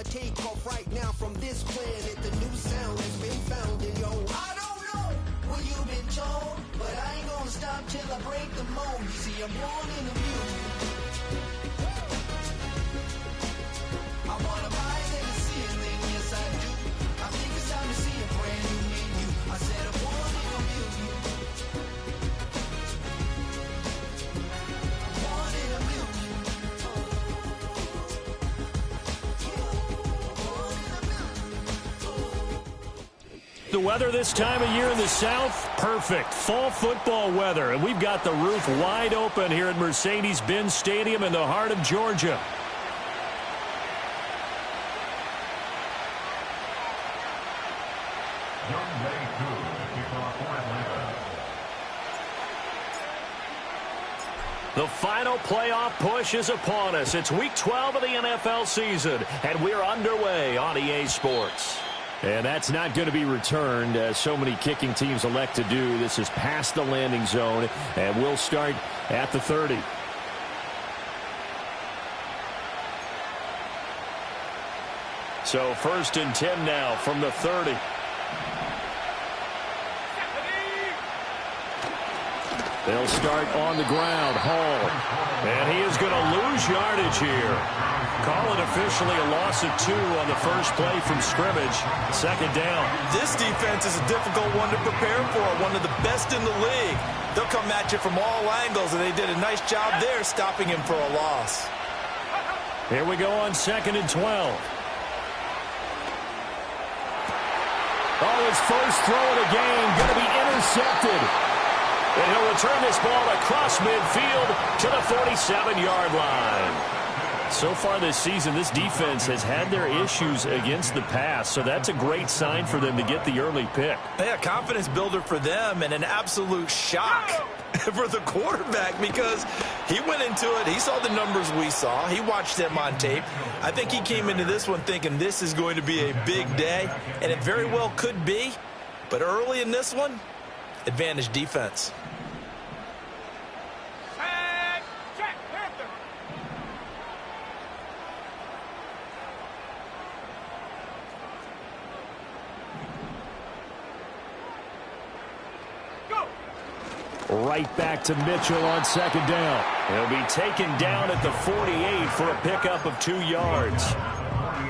a takeoff right now from this planet. The new sound has been found, and yo, I don't know what you've been told, but I ain't gonna stop till I break the mold. You see, I'm born in the music. I wanna rise in the ceiling, yes I do. I think it's time to see a brand new menu. I said I'm born in the music. Born in the music. The weather this time of year in the South, perfect. Fall football weather, and we've got the roof wide open here at Mercedes-Benz Stadium in the heart of Georgia. The final playoff push is upon us. It's Week 12 of the NFL season, and we're underway on EA Sports. And that's not going to be returned, as so many kicking teams elect to do. This is past the landing zone, and we'll start at the 30. So 1st and 10 now from the 30. They'll start on the ground. Hall. And he is going to lose yardage here. Call it officially a loss of 2 on the first play from scrimmage. 2nd down. This defense is a difficult one to prepare for. One of the best in the league. They'll come at you from all angles, and they did a nice job there stopping him for a loss. Here we go on 2nd and 12. Oh, his first throw of the game going to be intercepted. And he'll return this ball across midfield to the 47-yard line. So far this season, this defense has had their issues against the pass, so that's a great sign for them to get the early pick. Yeah, confidence builder for them, and an absolute shock for the quarterback, because he went into it, he saw the numbers we saw, he watched them on tape. I think he came into this one thinking this is going to be a big day, and it very well could be, but early in this one, advantage defense. Right back to Mitchell on 2nd down. He'll be taken down at the 48 for a pickup of 2 yards.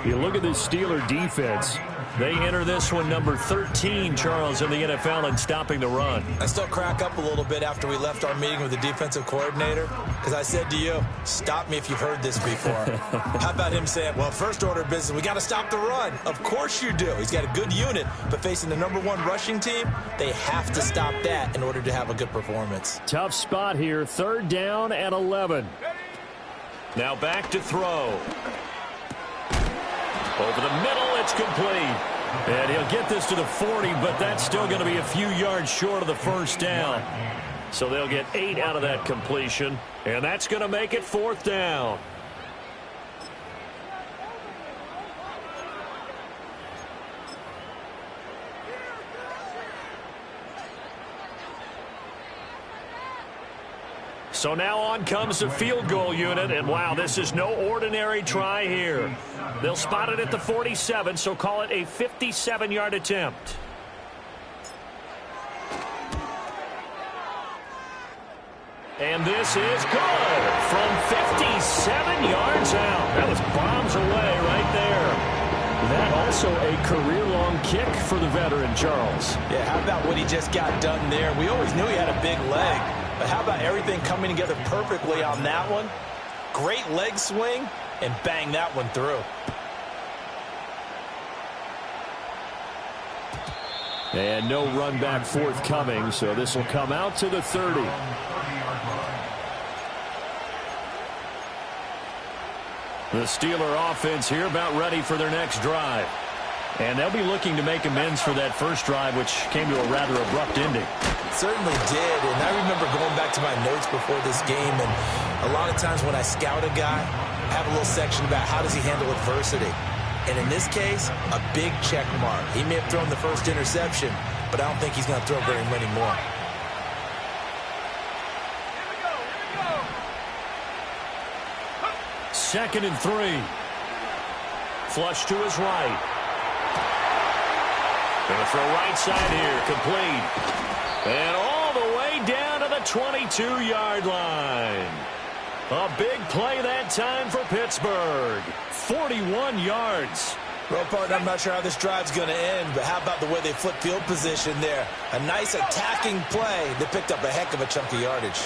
You look at this Steeler defense. They enter this one number 13, Charles, in the NFL in stopping the run. I still crack up a little bit after we left our meeting with the defensive coordinator, because I said to you, stop me if you've heard this before. How about him saying, well, first order of business, we got to stop the run. Of course you do. He's got a good unit, but facing the number 1 rushing team, they have to stop that in order to have a good performance. Tough spot here, 3rd down and 11. Now back to throw. Over the middle, it's complete. And he'll get this to the 40, but that's still going to be a few yards short of the first down. So they'll get 8 out of that completion, and that's going to make it 4th down. So now on comes the field goal unit, and wow, this is no ordinary try here. They'll spot it at the 47, so call it a 57-yard attempt. And this is good from 57 yards out. That was bombs away right there. That also a career-long kick for the veteran, Charles. Yeah, how about what he just got done there? We always knew he had a big leg, but how about everything coming together perfectly on that one? Great leg swing, and bang that one through. And no run back forthcoming, so this will come out to the 30. The Steeler offense here about ready for their next drive. And they'll be looking to make amends for that first drive, which came to a rather abrupt ending. It certainly did, and I remember going back to my notes before this game, and a lot of times when I scout a guy, I have a little section about how does he handle adversity. And in this case, a big check mark. He may have thrown the first interception, but I don't think he's going to throw very many more. Second and 3. Flush to his right. Going to throw right side here. Complete. And all the way down to the 22-yard line. A big play that time for Pittsburgh. 41 yards. Well, partner, I'm not sure how this drive's going to end, but how about the way they flip field position there? A nice attacking play. They picked up a heck of a chunk of yardage.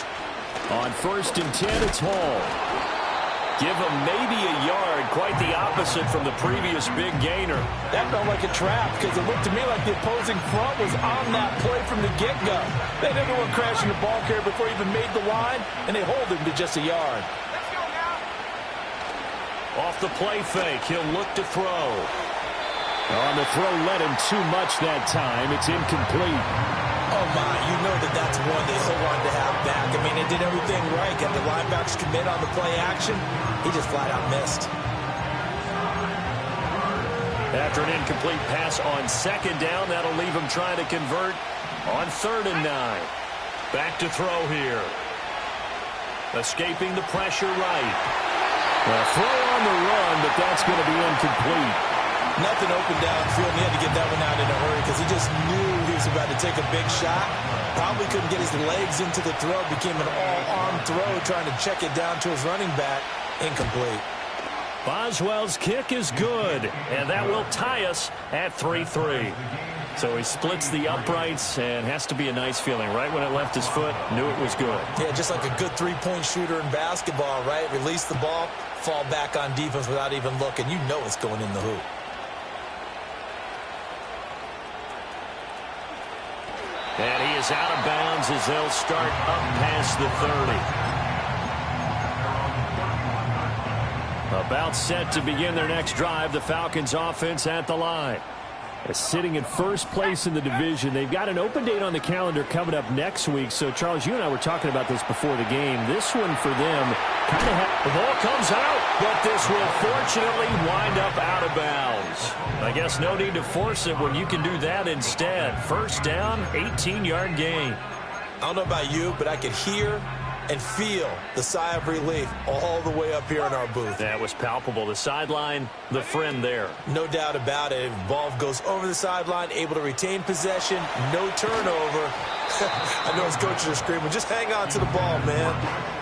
On 1st and 10, it's Hall. Give him maybe a yard, quite the opposite from the previous big gainer. That felt like a trap because it looked to me like the opposing front was on that play from the get-go. They didn't want crashing the ball carrier before he even made the line, and they hold him to just a yard. Off the play fake, he'll look to throw. On the throw, led him too much that time. It's incomplete. Oh, my, you know that's one they so wanted to have back. I mean, they did everything right. Got the linebackers commit on the play action. He just flat out missed. After an incomplete pass on 2nd down, that'll leave him trying to convert on 3rd and 9. Back to throw here. Escaping the pressure right. A throw on the run, but that's going to be incomplete. Nothing open downfield. He had to get that one out in a hurry because he just knew he was about to take a big shot. Probably couldn't get his legs into the throw. Became an all-arm throw trying to check it down to his running back. Incomplete. Boswell's kick is good, and that will tie us at 3-3. So he splits the uprights, and has to be a nice feeling. Right when it left his foot, knew it was good. Yeah, just like a good three-point shooter in basketball, right? Release the ball, fall back on defense without even looking. You know it's going in the hoop. And he is out of bounds as they'll start up past the 30. About set to begin their next drive, the Falcons offense at the line. Sitting in first place in the division. They've got an open date on the calendar coming up next week. So, Charles, you and I were talking about this before the game. This one for them kind of the ball comes out, but this will fortunately wind up out of bounds. I guess no need to force it when you can do that instead. 1st down, 18-yard gain. I don't know about you, but I could hear and feel the sigh of relief all the way up here in our booth. That was palpable. The sideline, the friend there. No doubt about it. If the ball goes over the sideline, able to retain possession, no turnover. I know his coaches are screaming, just hang on to the ball, man.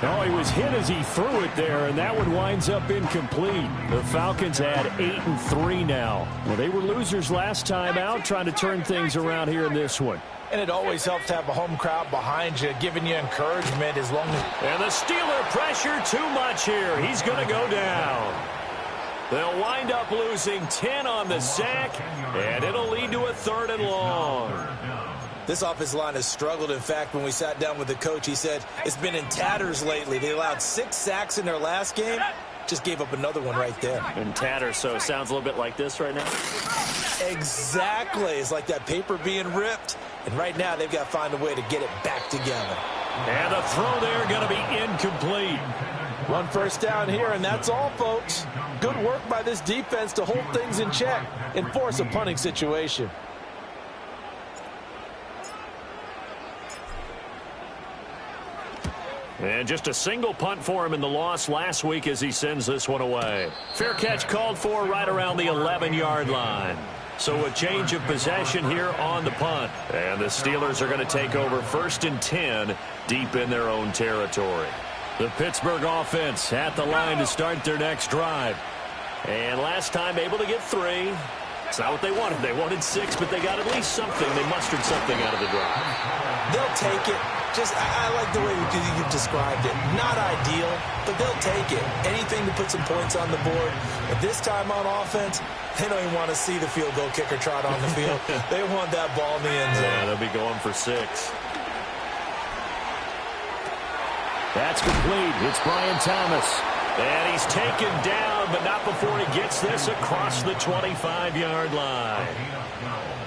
Oh, he was hit as he threw it there, and that one winds up incomplete. The Falcons add 8-3 now. Well, they were losers last time out, trying to turn things around here in this one. And it always helps to have a home crowd behind you, giving you encouragement as long as... And the Steeler pressure too much here. He's going to go down. They'll wind up losing 10 on the sack, and it'll lead to a 3rd and long. This offensive line has struggled. In fact, when we sat down with the coach, he said it's been in tatters lately. They allowed 6 sacks in their last game. Just gave up another one right there. In tatters, so it sounds a little bit like this right now? Exactly. It's like that paper being ripped. And right now, they've got to find a way to get it back together. And the throw there going to be incomplete. 1 first down here, and that's all, folks. Good work by this defense to hold things in check and force a punting situation. And just a single punt for him in the loss last week as he sends this one away. Fair catch called for right around the 11-yard line. So a change of possession here on the punt. And the Steelers are going to take over 1st and 10 deep in their own territory. The Pittsburgh offense at the line to start their next drive. And last time able to get 3. It's not what they wanted. They wanted 6, but they got at least something. They mustered something out of the drive. They'll take it. I like the way you described it. Not ideal, but they'll take it. Anything to put some points on the board. But this time on offense, they don't even want to see the field goal kicker trot on the field. They want that ball in the end zone. Yeah, they'll be going for 6. That's complete. It's Brian Thomas. And he's taken down, but not before he gets this across the 25-yard line.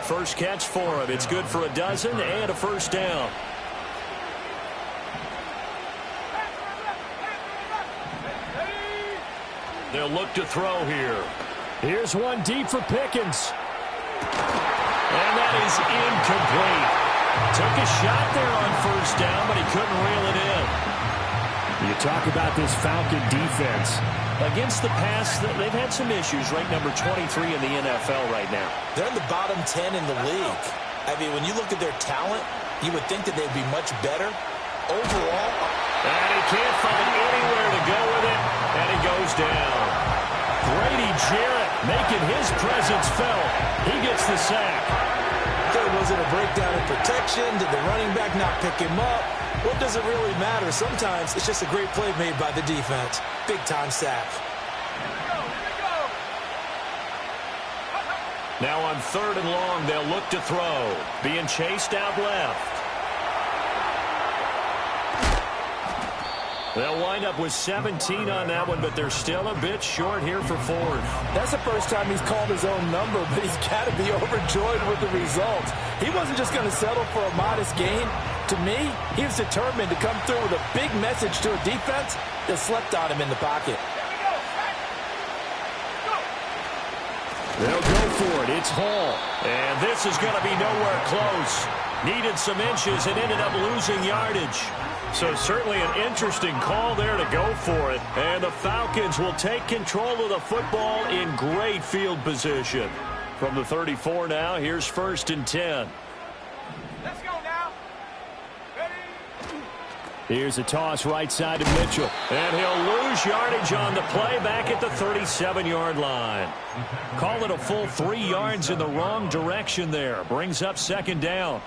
First catch for him. It's good for a dozen and a 1st down. They'll look to throw here. Here's one deep for Pickens. And that is incomplete. Took a shot there on 1st down, but he couldn't reel it in. You talk about this Falcon defense. Against the pass, they've had some issues. Ranked number 23 in the NFL right now. They're in the bottom 10 in the league. I mean, when you look at their talent, you would think that they'd be much better. Overall, and he can't find anywhere to go with it, and he goes down. Grady Jarrett making his presence felt. He gets the sack. Was it a breakdown in protection? Did the running back not pick him up? What does it really matter? Sometimes it's just a great play made by the defense. Big-time sack. Now on 3rd and long, they'll look to throw. Being chased out left. They'll wind up with 17 on that one, but they're still a bit short here for 4th. That's the first time he's called his own number, but he's got to be overjoyed with the results. He wasn't just going to settle for a modest gain. To me, he was determined to come through with a big message to a defense that slept on him in the pocket. They'll go for it. It's Hall. And this is going to be nowhere close. Needed some inches and ended up losing yardage. So certainly an interesting call there to go for it. And the Falcons will take control of the football in great field position. From the 34 now, here's 1st and 10. Let's go now. Ready? Here's a toss right side to Mitchell. And he'll lose yardage on the play back at the 37-yard line. Call it a full 3 yards in the wrong direction there. Brings up 2nd down.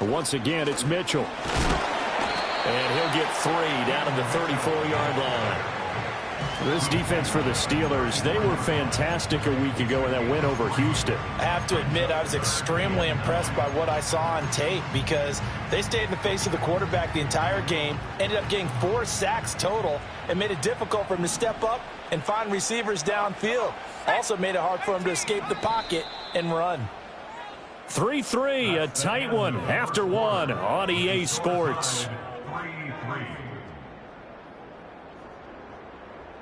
Once again, it's Mitchell. And he'll get 3 down at the 34-yard line. This defense for the Steelers, they were fantastic a week ago in that win over Houston. I have to admit, I was extremely impressed by what I saw on tape because they stayed in the face of the quarterback the entire game, ended up getting 4 sacks total, and made it difficult for him to step up and find receivers downfield. Also made it hard for him to escape the pocket and run. 3-3, a tight one after 1 on EA Sports.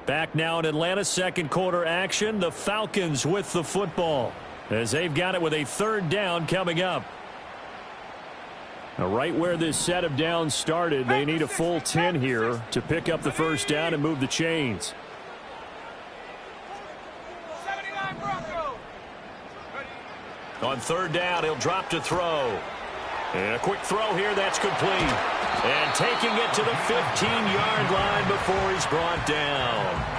Back now in Atlanta, 2nd quarter action. The Falcons with the football as they've got it with a 3rd down coming up. Now right where this set of downs started, they need a full 10 here to pick up the 1st down and move the chains. On 3rd down, he'll drop to throw. And a quick throw here, that's complete. And taking it to the 15-yard line before he's brought down.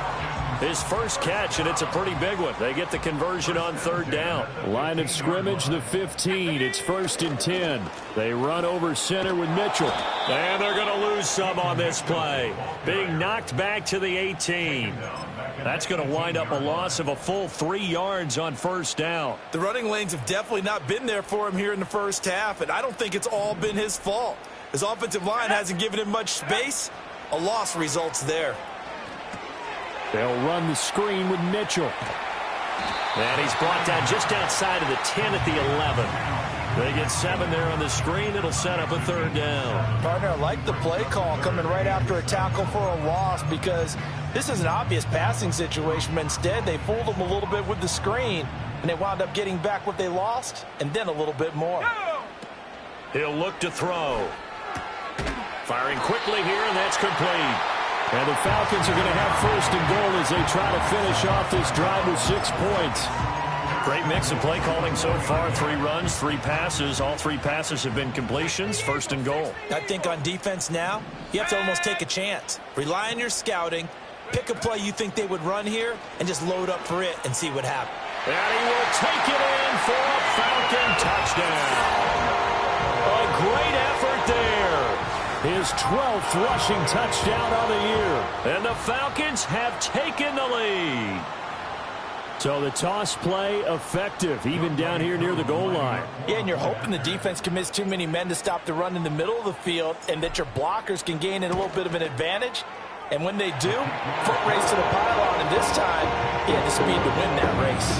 His first catch, and it's a pretty big one. They get the conversion on 3rd down. Line of scrimmage, the 15. It's 1st and 10. They run over center with Mitchell. And they're going to lose some on this play. Being knocked back to the 18. That's going to wind up a loss of a full 3 yards on 1st down. The running lanes have definitely not been there for him here in the first half, and I don't think it's all been his fault. His offensive line hasn't given him much space. A loss results there. They'll run the screen with Mitchell. And he's brought down just outside of the 10 at the 11. They get 7 there on the screen. It'll set up a 3rd down. Partner, I like the play call coming right after a tackle for a loss because this is an obvious passing situation, but instead they fooled him a little bit with the screen, and they wound up getting back what they lost and then a little bit more. He'll look to throw. Firing quickly here, and that's complete. And the Falcons are going to have 1st and goal as they try to finish off this drive with 6 points. Great mix of play calling so far. 3 runs, 3 passes. All 3 passes have been completions. 1st and goal. I think on defense now, you have to almost take a chance. Rely on your scouting. Pick a play you think they would run here and just load up for it and see what happens. And he will take it in for a Falcon touchdown. A great effort there. His 12th rushing touchdown on the year. And the Falcons have taken the lead. So the toss play effective, even down here near the goal line. Yeah, and you're hoping the defense commits too many men to stop the run in the middle of the field and that your blockers can gain a little bit of an advantage. And when they do, foot race to the pylon, and this time, he had the speed to win that race.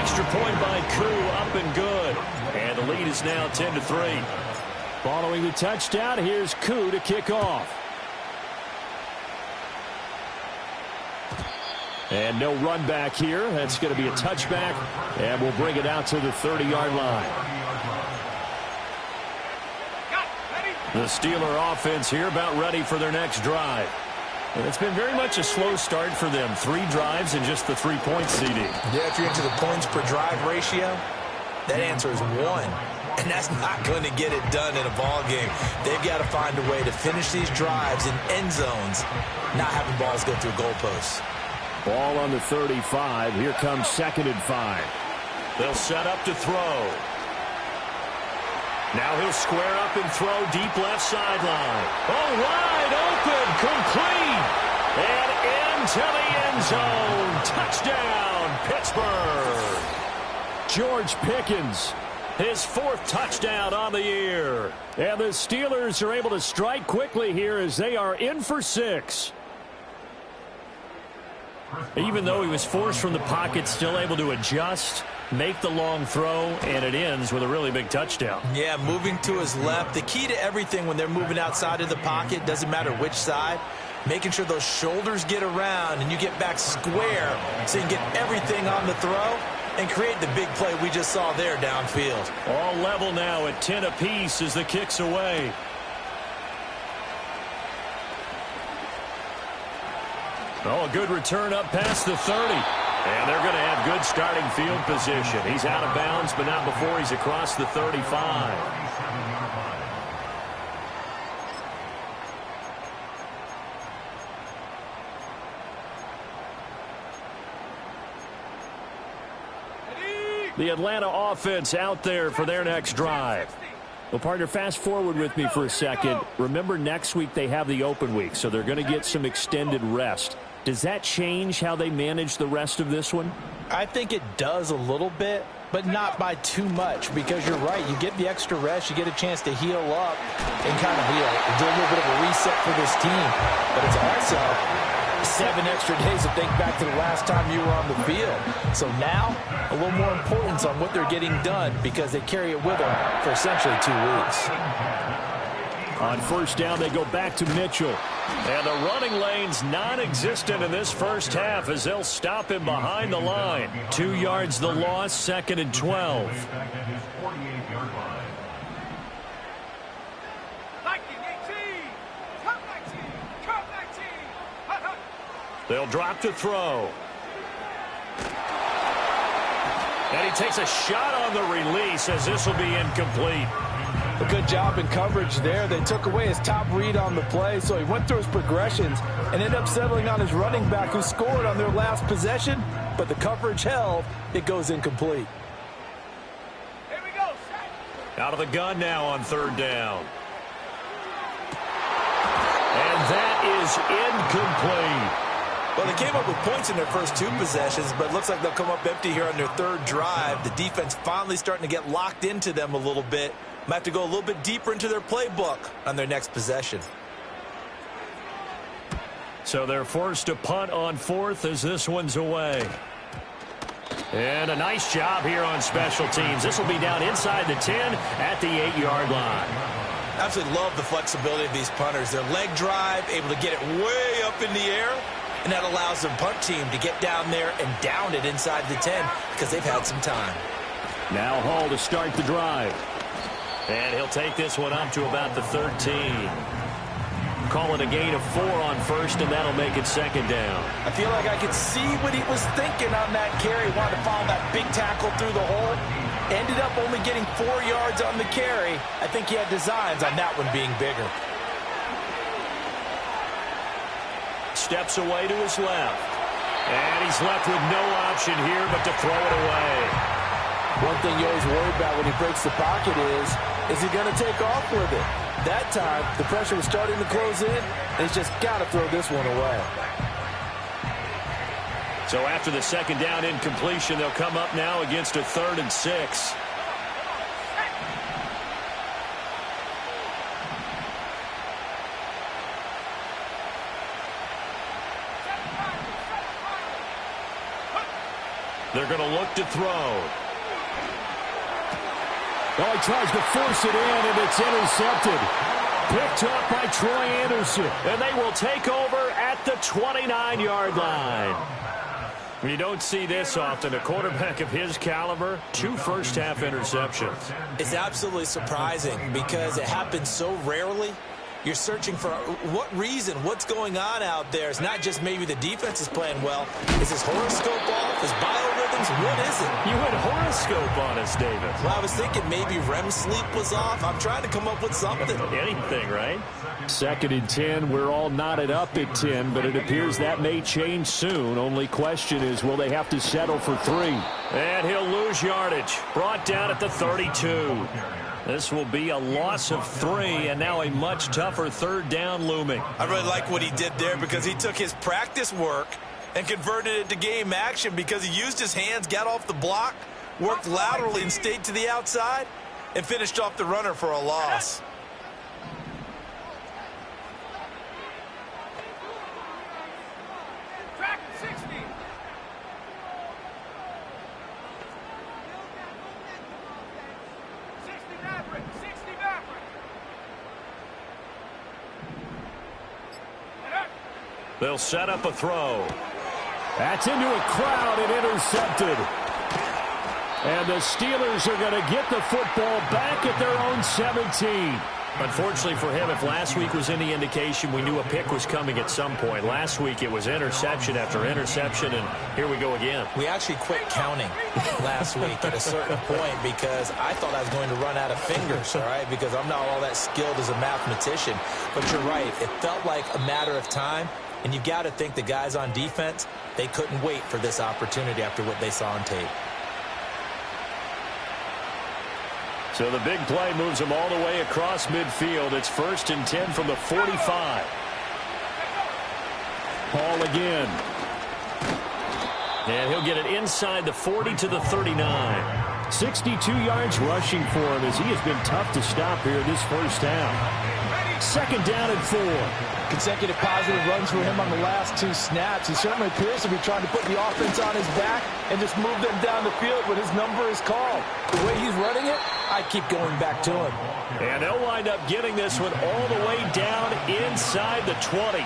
Extra point by Koo, up and good. And the lead is now 10-3. Following the touchdown, here's Koo to kick off. And no run back here. That's going to be a touchback, and we'll bring it out to the 30-yard line. The Steeler offense here about ready for their next drive. And it's been very much a slow start for them. 3 drives and just the 3-point CD. Yeah, if you're into the points per drive ratio, that answer is 1. And that's not going to get it done in a ball game. They've got to find a way to finish these drives in end zones, not having balls go through goalposts. Ball on the 35. Here comes 2nd and 5. They'll set up to throw. Now he'll square up and throw deep left sideline. Oh, wide open, complete, and into the end zone. Touchdown, Pittsburgh. George Pickens, his 4th touchdown on the year. And the Steelers are able to strike quickly here as they are in for 6. Even though he was forced from the pocket, still able to adjust, make the long throw, and it ends with a really big touchdown. Yeah, moving to his left. The key to everything when they're moving outside of the pocket, doesn't matter which side, making sure those shoulders get around and you get back square so you can get everything on the throw and create the big play we just saw there downfield. All level now at 10 apiece as the kick's away. Oh, a good return up past the 30. And they're going to have good starting field position. He's out of bounds, but not before he's across the 35. The Atlanta offense out there for their next drive. Well, partner, fast forward with me for a second. Remember, next week they have the open week, so they're going to get some extended rest. Does that change how they manage the rest of this one? I think it does a little bit, but not by too much, because you're right. You get the extra rest. You get a chance to heal up and kind of do a little bit of a reset for this team. But it's also 7 extra days to think back to the last time you were on the field. So now, a little more importance on what they're getting done because they carry it with them for essentially 2 weeks. On first down, they go back to Mitchell. And the running lane's non-existent in this first half as they'll stop him behind the line. 2 yards the loss, 2nd and 12. 19, 18, 19. They'll drop to throw. And he takes a shot on the release as this will be incomplete. A good job in coverage there. They took away his top read on the play, so he went through his progressions and ended up settling on his running back who scored on their last possession, but the coverage held. It goes incomplete. Here we go, set. Out of the gun now on 3rd down. And that is incomplete. Well, they came up with points in their first 2 possessions, but it looks like they'll come up empty here on their 3rd drive. The defense finally starting to get locked into them a little bit. Might have to go a little bit deeper into their playbook on their next possession. So they're forced to punt on 4th as this one's away. And a nice job here on special teams. This will be down inside the 10 at the 8-yard line. Absolutely love the flexibility of these punters. Their leg drive, able to get it way up in the air, and that allows the punt team to get down there and down it inside the 10 because they've had some time. Now Hall to start the drive. And he'll take this one up to about the 13. Call it a gain of 4 on first, and that'll make it 2nd down. I feel like I could see what he was thinking on that carry. Wanted to follow that big tackle through the hole. Ended up only getting 4 yards on the carry. I think he had designs on that one being bigger. Steps away to his left. And he's left with no option here but to throw it away. One thing you always worry about when he breaks the pocket is he going to take off with it? That time, the pressure was starting to close in, and he's just got to throw this one away. So after the 2nd down incompletion, they'll come up now against a 3rd and 6. They're going to look to throw. Oh, he tries to force it in, and it's intercepted. Picked up by Troy Anderson. And they will take over at the 29-yard line. You don't see this often. A quarterback of his caliber, 2 first-half interceptions. It's absolutely surprising because it happens so rarely. You're searching for what reason, what's going on out there. It's not just maybe the defense is playing well. Is his horoscope off? His biorhythms? What is it? You went horoscope on us, David. Well, I was thinking maybe REM sleep was off. I'm trying to come up with something. Anything, right? 2nd and 10. We're all knotted up at 10, but it appears that may change soon. Only question is, will they have to settle for 3? And he'll lose yardage. Brought down at the 32. This will be a loss of 3, and now a much tougher 3rd down looming. I really like what he did there because he took his practice work and converted it to game action because he used his hands, got off the block, worked laterally and stayed to the outside, and finished off the runner for a loss. Track 60. 60 Maverick. 60 Maverick. They'll set up a throw. That's into a crowd and intercepted. And the Steelers are going to get the football back at their own 17. Unfortunately for him, if last week was any indication, we knew a pick was coming at some point. Last week it was interception after interception, and here we go again. We actually quit counting last week at a certain point because I thought I was going to run out of fingers, all right, because I'm not all that skilled as a mathematician. But you're right. It felt like a matter of time, and you've got to think the guys on defense, they couldn't wait for this opportunity after what they saw on tape. So the big play moves them all the way across midfield. It's 1st and 10 from the 45. Hall again. And he'll get it inside the 40 to the 39. 62 yards rushing for him as he has been tough to stop here this first half. 2nd down and 4. Consecutive positive runs for him on the last 2 snaps. He certainly appears to be trying to put the offense on his back and just move them down the field when his number is called. The way he's running it, I keep going back to him. And they'll wind up getting this one all the way down inside the 20.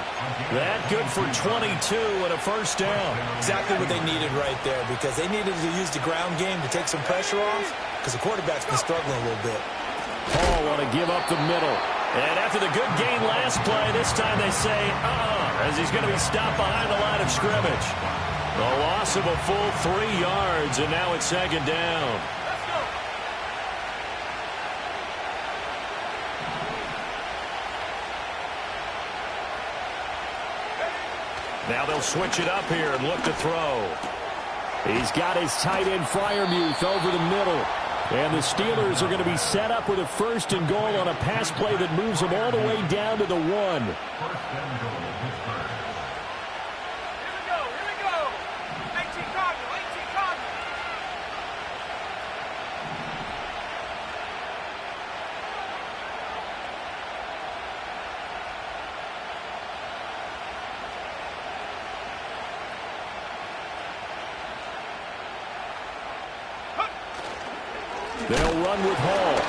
That good for 22 and a first down. Exactly what they needed right there because they needed to use the ground game to take some pressure off because the quarterback's been struggling a little bit. Hall want to give up the middle. And after the good gain last play, this time they say, as he's going to be stopped behind the line of scrimmage. A loss of a full 3 yards, and now it's 2nd down. Now they'll switch it up here and look to throw. He's got his tight end Freiermuth over the middle. And the Steelers are going to be set up with a 1st and goal on a pass play that moves them all the way down to the 1. Here we go. 18 Cardinal, 18 Cardinal. They'll run with Hall.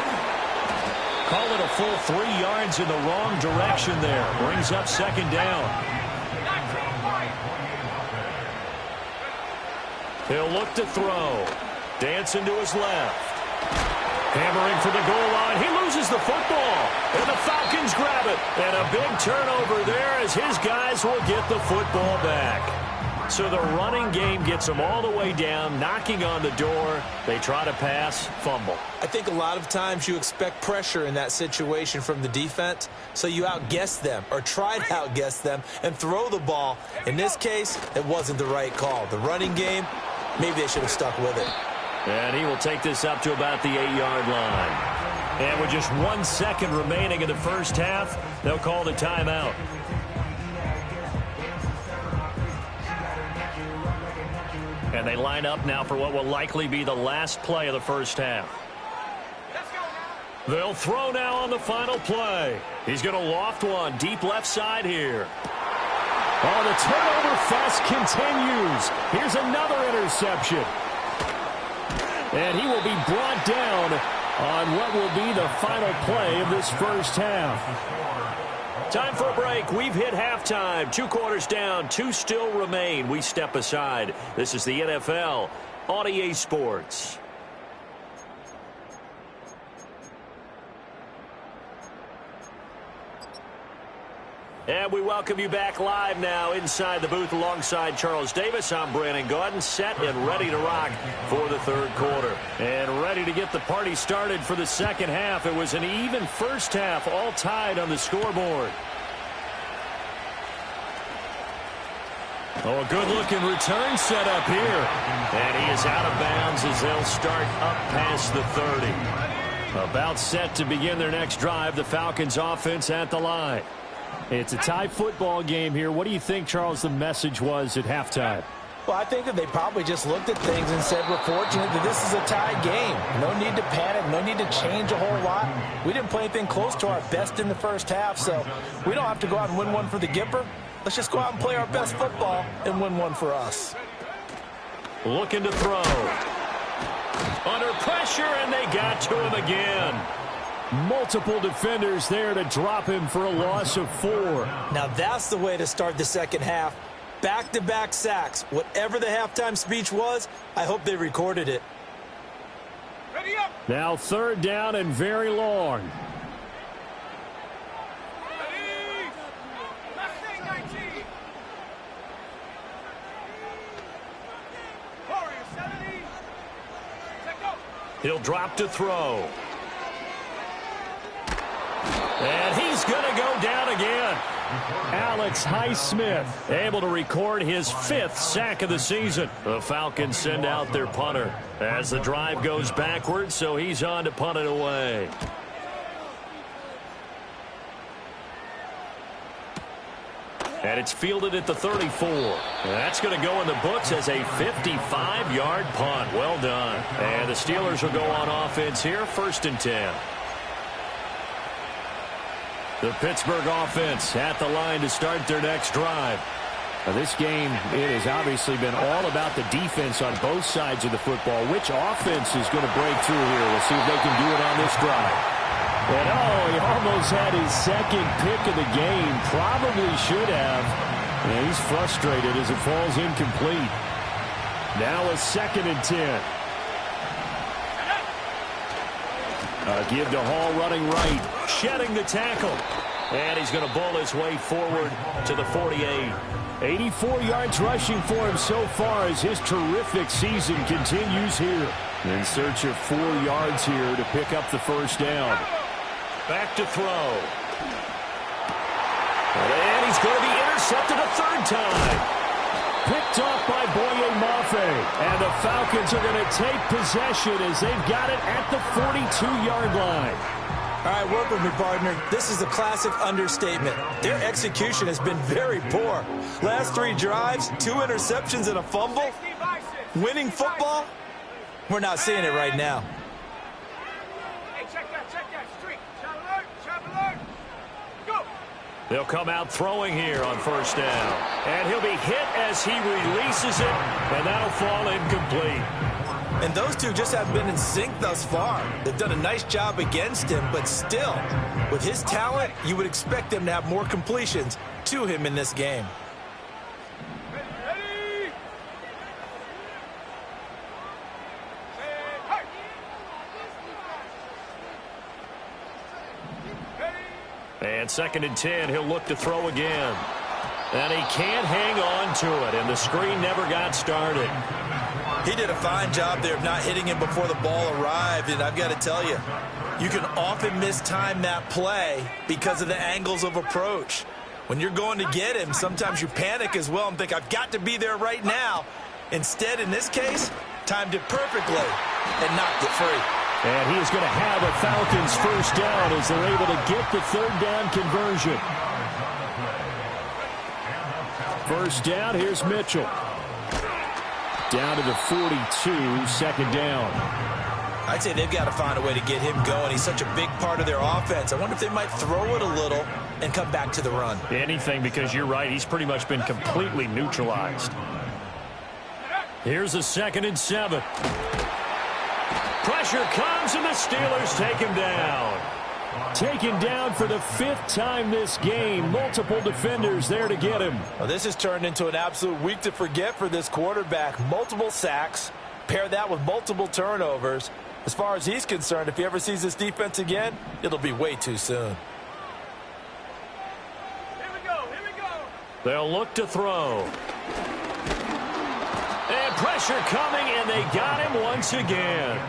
Call it a full 3 yards in the wrong direction there. Brings up 2nd down. He'll look to throw. Dancing to his left. Hammering for the goal line. He loses the football. And the Falcons grab it. And a big turnover there as his guys will get the football back. So the running game gets them all the way down, knocking on the door. They try to pass, fumble. I think a lot of times you expect pressure in that situation from the defense, so you outguess them or try to outguess them and throw the ball. In this case, it wasn't the right call. The running game, maybe they should have stuck with it. And he will take this up to about the 8-yard line. And with just 1 second remaining in the first half, they'll call the timeout. And they line up now for what will likely be the last play of the first half. They'll throw now on the final play. He's going to loft one deep left side here. Oh, the turnover fest continues. Here's another interception. And he will be brought down on what will be the final play of this first half. Time for a break. We've hit halftime. 2 quarters down. 2 still remain. We step aside. This is the NFL on EA Sports. And we welcome you back live now inside the booth alongside Charles Davis. I'm Brandon Gaudin, set and ready to rock for the third quarter. And ready to get the party started for the second half. It was an even first half, all tied on the scoreboard. Oh, a good-looking return set up here. And he is out of bounds as they'll start up past the 30. About set to begin their next drive. The Falcons offense at the line. It's a tie football game here. What do you think, Charles, the message was at halftime? Well, I think that they probably just looked at things and said, we're fortunate that this is a tie game. No need to panic. No need to change a whole lot. We didn't play anything close to our best in the first half, so we don't have to go out and win one for the Gipper. Let's just go out and play our best football and win one for us. Looking to throw. Under pressure, and they got to him again. Multiple defenders there to drop him for a loss of 4. Now that's the way to start the second half. Back-to-back sacks. Whatever the halftime speech was, I hope they recorded it. Ready up. Now third down and very long. Ready. Last thing, 19. Warrior 70. Set go. He'll drop to throw. And he's going to go down again. Alex Highsmith able to record his 5th sack of the season. The Falcons send out their punter as the drive goes backwards, so he's on to punt it away. And it's fielded at the 34. That's going to go in the books as a 55-yard punt. Well done. And the Steelers will go on offense here, 1st and 10. The Pittsburgh offense at the line to start their next drive. Now this game, it has obviously been all about the defense on both sides of the football. Which offense is going to break through here? We'll see if they can do it on this drive. And he almost had his second pick of the game. Probably should have. And he's frustrated as it falls incomplete. Now a 2nd and 10. Give to Hall running right, shedding the tackle. And he's going to bowl his way forward to the 48. 84 yards rushing for him so far as his terrific season continues here. In search of 4 yards here to pick up the first down. Back to throw. And he's going to be intercepted a 3rd time. Picked off by Boye Mafe. And the Falcons are going to take possession as they've got it at the 42-yard line. All right, work with me, partner. This is a classic understatement. Their execution has been very poor. Last 3 drives, 2 interceptions and a fumble. Winning football? We're not seeing it right now. Hey, check that. Street. Trap alert. Go. They'll come out throwing here on 1st down. And he'll be hit as he releases it, and that'll fall incomplete. And those two just haven't been in sync thus far. They've done a nice job against him, but still, with his talent, you would expect them to have more completions to him in this game. Ready. And 2nd and 10, he'll look to throw again. And he can't hang on to it, and the screen never got started. He did a fine job there of not hitting him before the ball arrived, and I've got to tell you, you can often mistime that play because of the angles of approach. When you're going to get him, sometimes you panic as well and think, I've got to be there right now. Instead, in this case, timed it perfectly and knocked it free. And he is going to have a Falcons first down as they're able to get the 3rd down conversion. First down, here's Mitchell. Down to the 42, 2nd down. I'd say they've got to find a way to get him going. He's such a big part of their offense. I wonder if they might throw it a little and come back to the run. Anything, because you're right, he's pretty much been completely neutralized. Here's a 2nd and 7. Pressure comes, and the Steelers take him down. Taken down for the 5th time this game. Multiple defenders there to get him. Well, this has turned into an absolute week to forget for this quarterback. Multiple sacks. Pair that with multiple turnovers. As far as he's concerned, if he ever sees this defense again, it'll be way too soon. Here we go, here we go. They'll look to throw. And pressure coming, and they got him once again.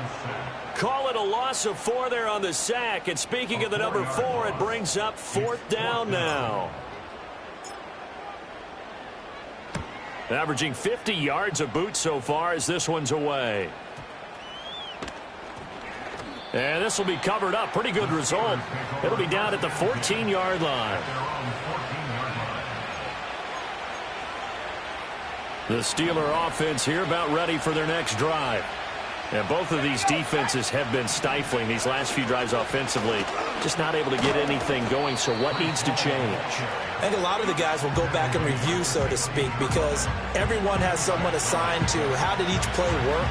Call it a loss of 4 there on the sack. And speaking of the number 4, it brings up 4th down now. Averaging 50 yards a boot so far as this one's away. And this will be covered up. Pretty good result. It'll be down at the 14-yard line. The Steeler offense here about ready for their next drive. And both of these defenses have been stifling these last few drives offensively. Just not able to get anything going, so what needs to change? I think a lot of the guys will go back and review, so to speak, because everyone has someone assigned to how did each play work.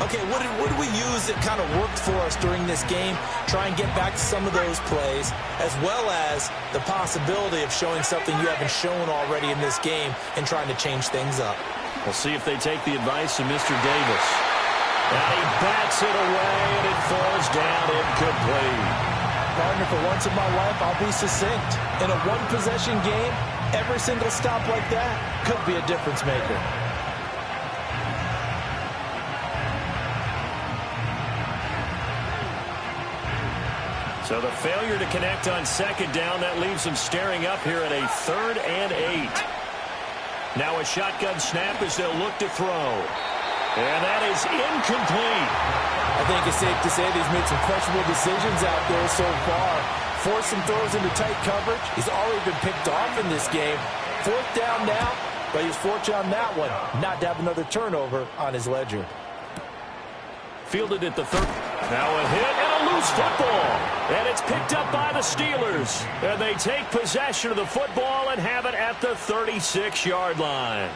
Okay, what did we use that kind of worked for us during this game? Try and get back to some of those plays, as well as the possibility of showing something you haven't shown already in this game and trying to change things up. We'll see if they take the advice of Mr. Davis. And he bats it away, and it falls down incomplete. Partner, for once in my life, I'll be succinct. In a one-possession game, every single stop like that could be a difference maker. So the failure to connect on 2nd down, that leaves them staring up here at a 3rd and 8. Now a shotgun snap as they'll look to throw. And that is incomplete. I think it's safe to say that he's made some questionable decisions out there so far. Forced some throws into tight coverage. He's already been picked off in this game. 4th down now, but he's fortunate on that one not to have another turnover on his ledger. Fielded at the 3rd. Now a hit and a loose football. And it's picked up by the Steelers. And they take possession of the football and have it at the 36-yard line.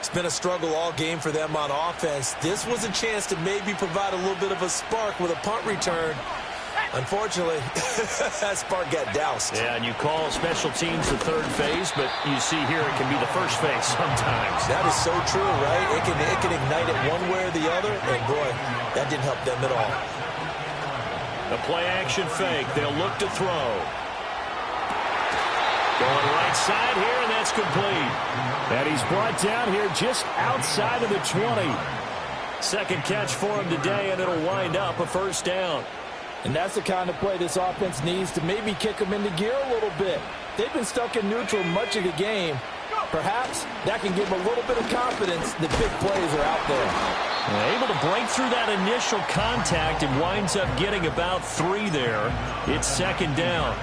It's been a struggle all game for them on offense. This was a chance to maybe provide a little bit of a spark with a punt return. Unfortunately, that spark got doused. Yeah, and you call special teams the 3rd phase, but you see here it can be the 1st phase sometimes. That is so true, right? It can ignite it one way or the other, and boy, that didn't help them at all. The play-action fake. They'll look to throw. Going right side here, and that's complete. And he's brought down here just outside of the 20. 2nd catch for him today, and it'll wind up a 1st down. And that's the kind of play this offense needs to maybe kick them into gear a little bit. They've been stuck in neutral much of the game. Perhaps that can give them a little bit of confidence that big plays are out there. Able to break through that initial contact and winds up getting about 3 there. It's 2nd down.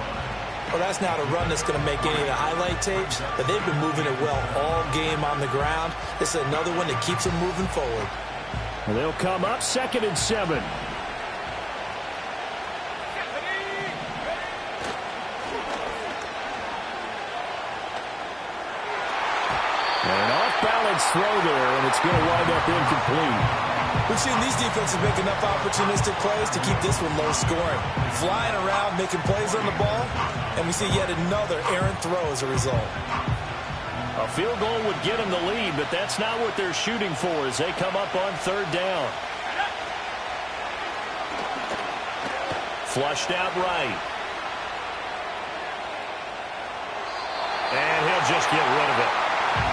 Well, that's not a run that's going to make any of the highlight tapes, but they've been moving it well all game on the ground. This is another one that keeps them moving forward. Well, they'll come up 2nd and 7. An off-balance throw there, and it's going to wind up incomplete. We've seen these defenses make enough opportunistic plays to keep this one low scoring. Flying around, making plays on the ball, and we see yet another errant throw as a result. A field goal would get them the lead, but that's not what they're shooting for as they come up on 3rd down. Flushed out right. And he'll just get rid of it.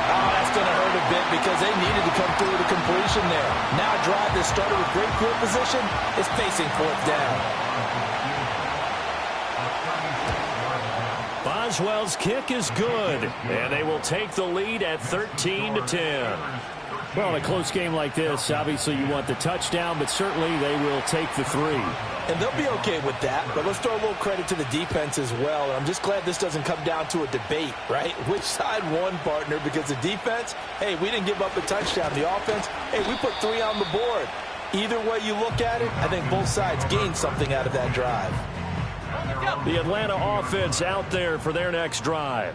Oh, that's going to hurt a bit because they needed to come through with a completion there. Now a drive that started with great field position is facing 4th down. Boswell's kick is good, and they will take the lead at 13-10. Well, in a close game like this, obviously you want the touchdown, but certainly they will take the 3. And they'll be okay with that, but let's throw a little credit to the defense as well. And I'm just glad this doesn't come down to a debate, right? Which side won, partner? Because the defense, hey, we didn't give up a touchdown. The offense, hey, we put 3 on the board. Either way you look at it, I think both sides gained something out of that drive. The Atlanta offense out there for their next drive.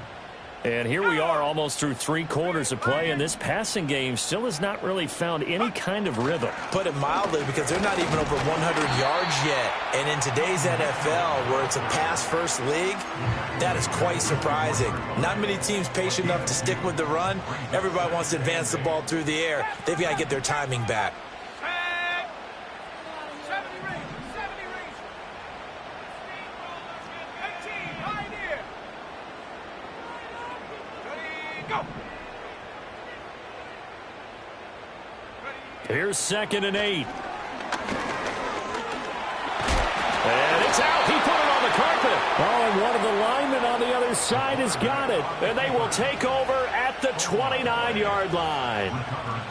And here we are almost through 3 quarters of play, and this passing game still has not really found any kind of rhythm. Put it mildly, because they're not even over 100 yards yet. And in today's NFL, where it's a pass-first league, that is quite surprising. Not many teams patient enough to stick with the run. Everybody wants to advance the ball through the air. They've got to get their timing back. 70 rings. 18, right here. Ready, go. Here's 2nd and 8. And it's out. He put it on the carpet. Oh, and one of the linemen on the other side has got it. And they will take over at the 29-yard line.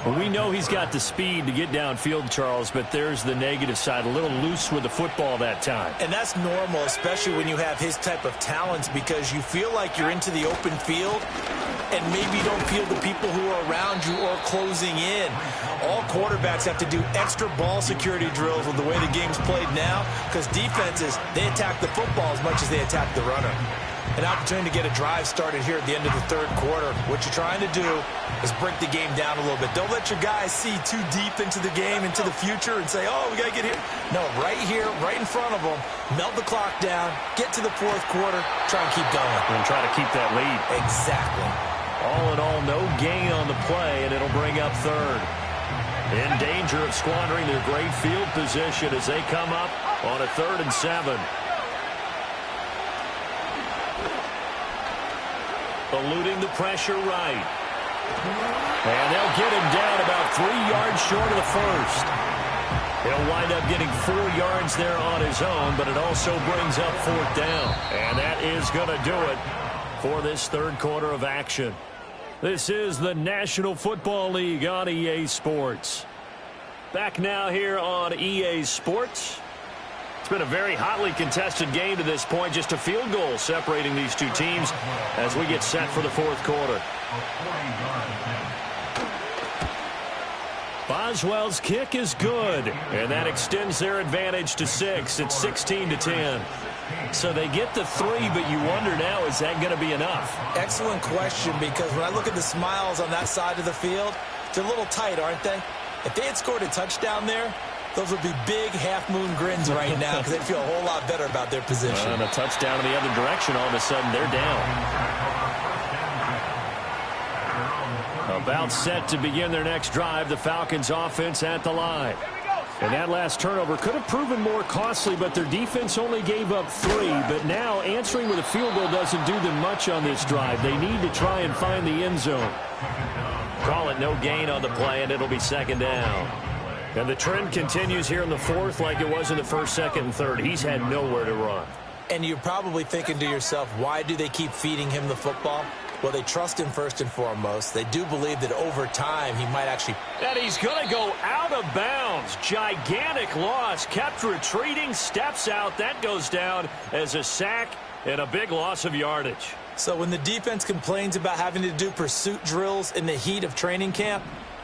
Well, we know he's got the speed to get downfield, Charles, but there's the negative side. A little loose with the football that time. And that's normal, especially when you have his type of talents, because you feel like you're into the open field and maybe you don't feel the people who are around you or closing in. All quarterbacks have to do extra ball security drills with the way the game's played now, because defenses, they attack the football as much as they attack the runner. An opportunity to get a drive started here at the end of the 3rd quarter. What you're trying to do is break the game down a little bit. Don't let your guys see too deep into the game, into the future, and say, oh, we got to get here. No, right here, right in front of them, melt the clock down, get to the 4th quarter, try and keep going. And try to keep that lead. Exactly. All in all, no gain on the play, and it'll bring up 3rd. In danger of squandering their great field position as they come up on a 3rd and 7. Eluding the pressure right. And they'll get him down about 3 yards short of the 1st. He'll wind up getting 4 yards there on his own, but it also brings up 4th down. And that is going to do it for this 3rd quarter of action. This is the National Football League on EA Sports. Back now here on EA Sports. It's been a very hotly contested game to this point. Just a field goal separating these two teams as we get set for the 4th quarter. Boswell's kick is good, and that extends their advantage to 6. It's 16-10. So they get the 3, but you wonder now, is that going to be enough? Excellent question, because when I look at the smiles on that side of the field, they're a little tight, aren't they? If they had scored a touchdown there, those would be big half-moon grins right now, because they'd feel a whole lot better about their position. And a touchdown in the other direction, all of a sudden they're down. About set to begin their next drive, the Falcons offense at the line. And that last turnover could have proven more costly, but their defense only gave up 3. But now answering with a field goal doesn't do them much on this drive. They need to try and find the end zone. Call it no gain on the play, and it'll be 2nd down. And the trend continues here in the 4th like it was in the 1st, 2nd, and 3rd. He's had nowhere to run. And you're probably thinking to yourself, why do they keep feeding him the football? Well, they trust him first and foremost. They do believe that over time he might actually... And he's going to go out of bounds. Gigantic loss. Kept retreating. Steps out. That goes down as a sack and a big loss of yardage. So when the defense complains about having to do pursuit drills in the heat of training camp,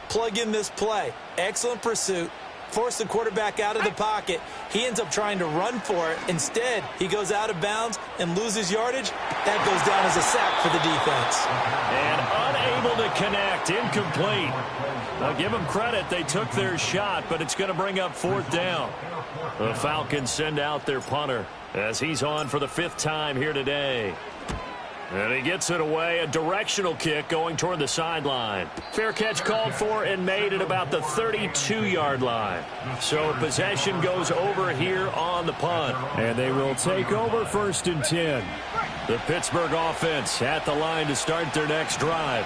plug in this play. Excellent pursuit. Force the quarterback out of the pocket. He ends up trying to run for it. Instead, he goes out of bounds and loses yardage. That goes down as a sack for the defense. And unable to connect. Incomplete. Now, give them credit. They took their shot, but it's going to bring up 4th down. The Falcons send out their punter as he's on for the 5th time here today. And he gets it away, a directional kick going toward the sideline. Fair catch called for and made at about the 32-yard line. So possession goes over here on the punt. And they will take over 1st and 10. The Pittsburgh offense at the line to start their next drive.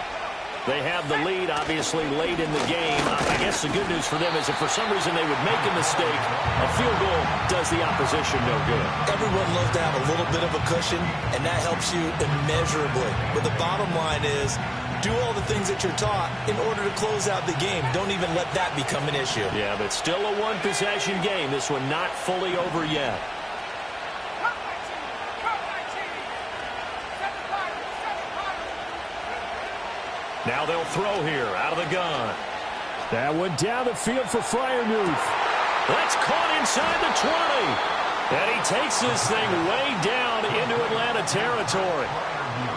They have the lead, obviously, late in the game. I guess the good news for them is if for some reason they would make a mistake, a field goal does the opposition no good. Everyone loves to have a little bit of a cushion, and that helps you immeasurably. But the bottom line is, do all the things that you're taught in order to close out the game. Don't even let that become an issue. Yeah, but still a one-possession game. This one not fully over yet. Now they'll throw here out of the gun. That one down the field for Freiermuth. That's caught inside the 20. And he takes this thing way down into Atlanta territory.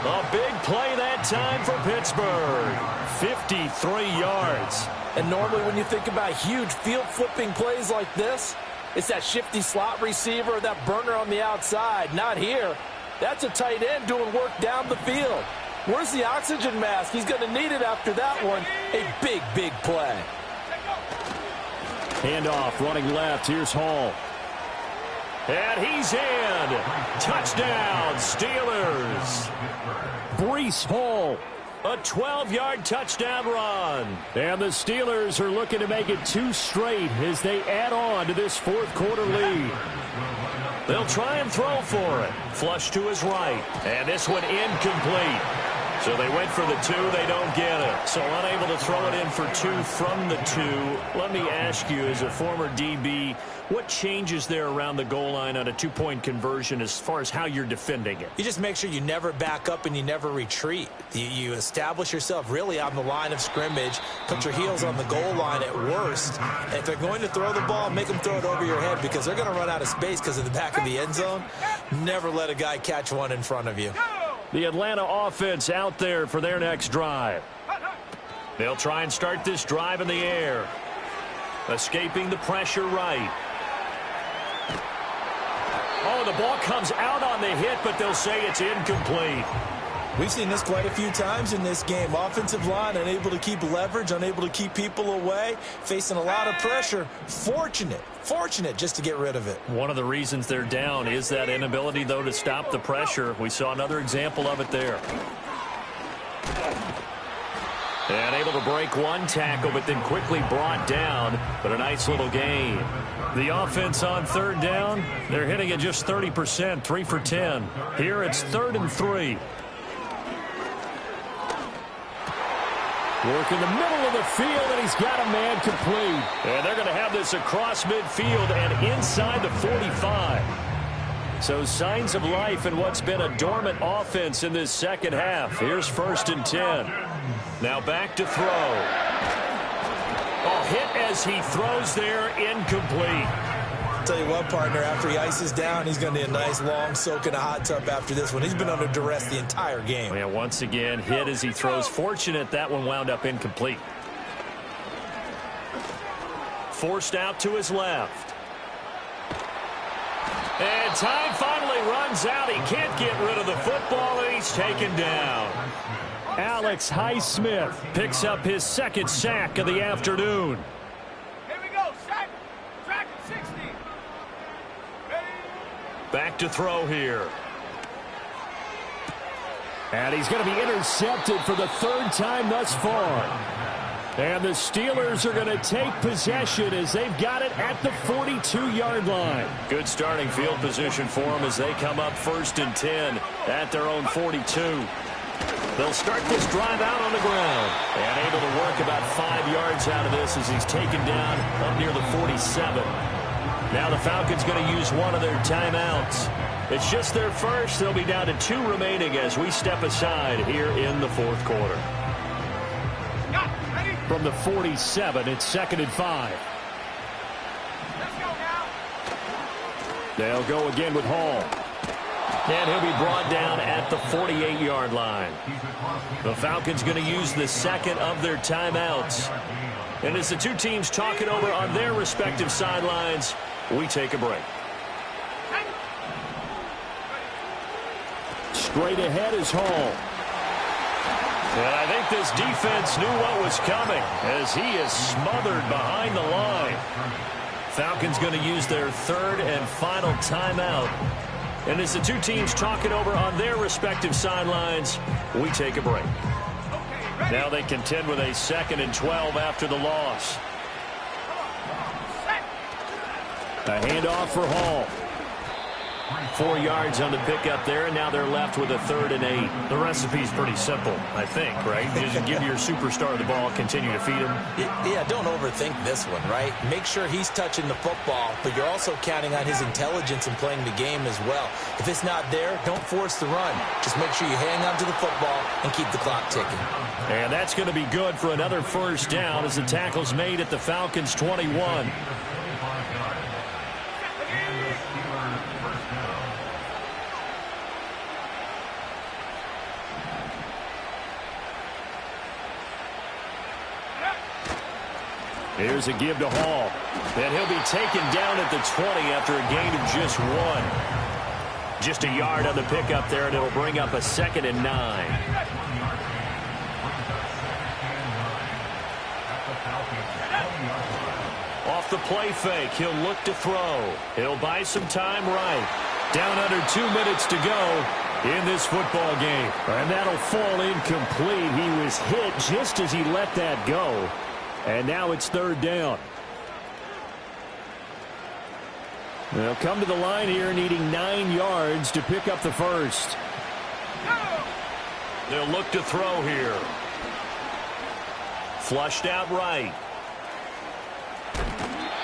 A big play that time for Pittsburgh. 53 yards. And normally when you think about huge field-flipping plays like this, it's that shifty slot receiver or that burner on the outside. Not here. That's a tight end doing work down the field. Where's the oxygen mask? He's going to need it after that one. A big, big play. Handoff, running left. Here's Hall. And he's in. Touchdown, Steelers. Breece Hall. A 12-yard touchdown run. And the Steelers are looking to make it 2 straight as they add on to this fourth-quarter lead. They'll try and throw for it. Flush to his right. And this one incomplete. So they went for the 2. They don't get it. So unable to throw it in for 2 from the 2. Let me ask you, as a former DB, what changes there around the goal line on a 2-point conversion as far as how you're defending it? You just make sure you never back up and you never retreat. You establish yourself really on the line of scrimmage, put your heels on the goal line at worst. And if they're going to throw the ball, make them throw it over your head because they're going to run out of space because of the back of the end zone. Never let a guy catch one in front of you. The Atlanta offense out there for their next drive. They'll try and start this drive in the air. Escaping the pressure right. Oh, the ball comes out on the hit, but they'll say it's incomplete. We've seen this quite a few times in this game. Offensive line unable to keep leverage, unable to keep people away, facing a lot of pressure. Fortunate just to get rid of it. One of the reasons they're down is that inability, though, to stop the pressure. We saw another example of it there. And able to break one tackle, but then quickly brought down. But a nice little gain. The offense on third down, they're hitting it just 30%, 3 for 10. Here it's 3rd and 3. Work in the middle of the field, and he's got a man complete. And they're going to have this across midfield and inside the 45. So signs of life in what's been a dormant offense in this second half. Here's 1st and 10. Now back to throw. A hit as he throws there, incomplete. Tell you what, partner, after he ices down, he's going to need a nice long soak in a hot tub after this one. He's been under duress the entire game. Yeah, once again, hit as he throws. Fortunate that one wound up incomplete. Forced out to his left. And time finally runs out. He can't get rid of the football, and he's taken down. Alex Highsmith Picks up his 2nd sack of the afternoon. Here we go. Sack. Track 60. Ready? Back to throw here. And he's going to be intercepted for the 3rd time thus far. And the Steelers are going to take possession as they've got it at the 42-yard line. Good starting field position for them as they come up 1st and 10 at their own 42. They'll start this drive out on the ground. And able to work about 5 yards out of this as he's taken down up near the 47. Now the Falcons going to use one of their timeouts. It's just their first. They'll be down to 2 remaining as we step aside here in the 4th quarter. Ready? From the 47, it's 2nd and 5. Let's go now. They'll go again with Hall. And he'll be brought down at the 48-yard line. The Falcons going to use the 2nd of their timeouts. And as the 2 teams talk it over on their respective sidelines, we take a break. Straight ahead is Hall. And I think this defense knew what was coming as he is smothered behind the line. Falcons going to use their 3rd and final timeout. And as the 2 teams talk it over on their respective sidelines, we take a break. Now they contend with a 2nd and 12 after the loss. A handoff for Hall. 4 yards on the pickup there, and now they're left with a 3rd and 8. The recipe's pretty simple, I think, right? Just give your superstar the ball, continue to feed him. Yeah, don't overthink this one, right? Make sure he's touching the football, but you're also counting on his intelligence in playing the game as well. If it's not there, don't force the run. Just make sure you hang on to the football and keep the clock ticking. And that's going to be good for another 1st down as the tackle's made at the Falcons' 21. Here's a give to Hall. And he'll be taken down at the 20 after a gain of just 1. Just a yard on the pickup there, and it'll bring up a 2nd and 9. Off the play fake, he'll look to throw. He'll buy some time right. Down under 2 minutes to go in this football game. And that'll fall incomplete. He was hit just as he let that go. And now it's 3rd down. They'll come to the line here needing 9 yards to pick up the first. They'll look to throw here. Flushed out right.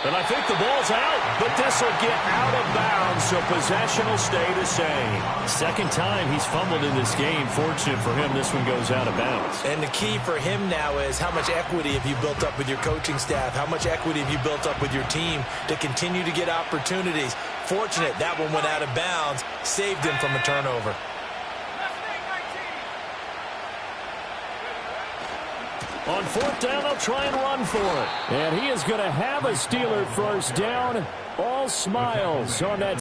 And I think the ball's out, but this will get out of bounds, so possession will stay the same. Second time he's fumbled in this game. Fortunate for him, this one goes out of bounds. And the key for him now is how much equity have you built up with your coaching staff? How much equity have you built up with your team to continue to get opportunities? Fortunate that one went out of bounds, saved him from a turnover. On 4th down, they'll try and run for it. And he is going to have a Steeler first down. All smiles on that